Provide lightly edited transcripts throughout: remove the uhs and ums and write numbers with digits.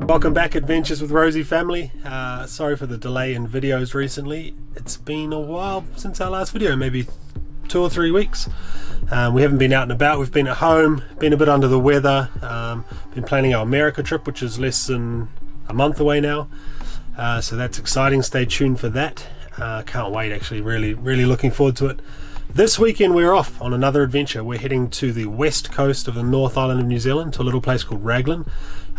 Welcome back, Adventures with Rosy family. Sorry for the delay in videos recently. It's been a while since our last video, maybe 2 or 3 weeks. We haven't been out and about, we've been at home, been a bit under the weather, been planning our America trip, which is less than a month away now. So that's exciting, stay tuned for that. Can't wait, actually, really looking forward to it. This weekend we're off on another adventure. We're heading to the west coast of the North Island of New Zealand, to a little place called Raglan.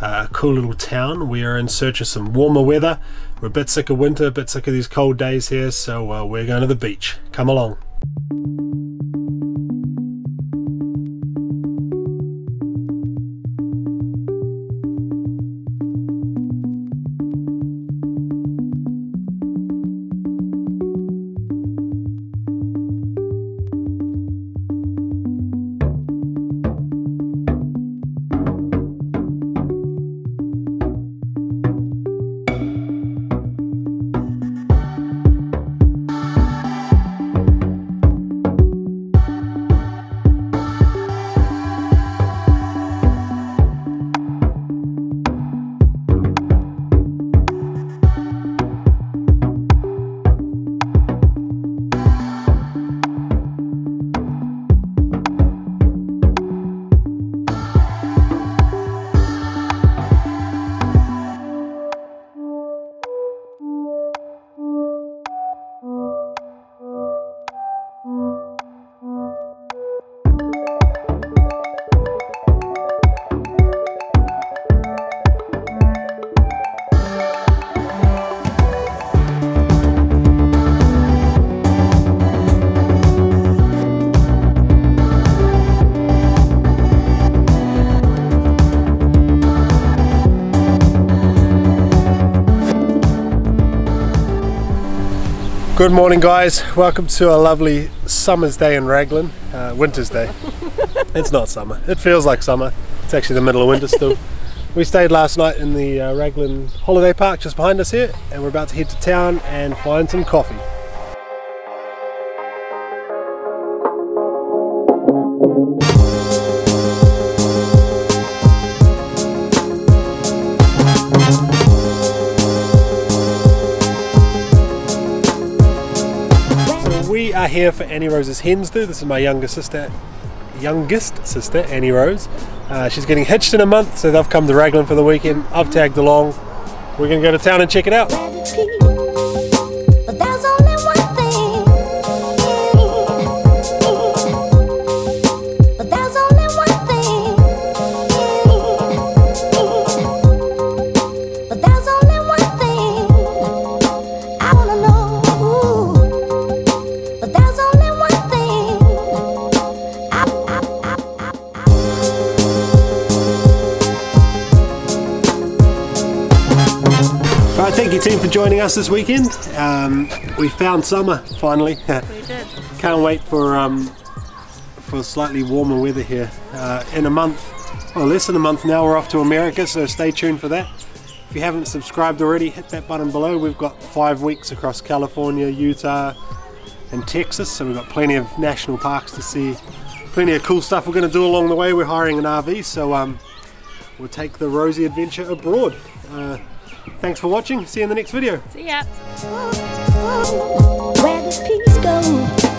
A cool little town. We are in search of some warmer weather. We're a bit sick of winter, a bit sick of these cold days here, so we're going to the beach. Come along. Good morning, guys. Welcome to a lovely summer's day in Raglan. Winter's day. It's not summer. It feels like summer. It's actually the middle of winter still. We stayed last night in the Raglan holiday park just behind us here, and we're about to head to town and find some coffee. We are here for Annie Rose's hens do. This is my youngest sister, Annie Rose. She's getting hitched in a month, so they've come to Raglan for the weekend. I've tagged along. We're going to go to town and check it out. Thank you, team, for joining us this weekend. We found summer finally. We did. Can't wait for slightly warmer weather here. In a month, well, less than a month now, we're off to America, so stay tuned for that. If you haven't subscribed already, hit that button below. We've got 5 weeks across California, Utah, and Texas, so we've got plenty of national parks to see. Plenty of cool stuff we're going to do along the way. We're hiring an RV, so we'll take the Rosy adventure abroad. Thanks for watching. See you in the next video. See ya. Where does peace go?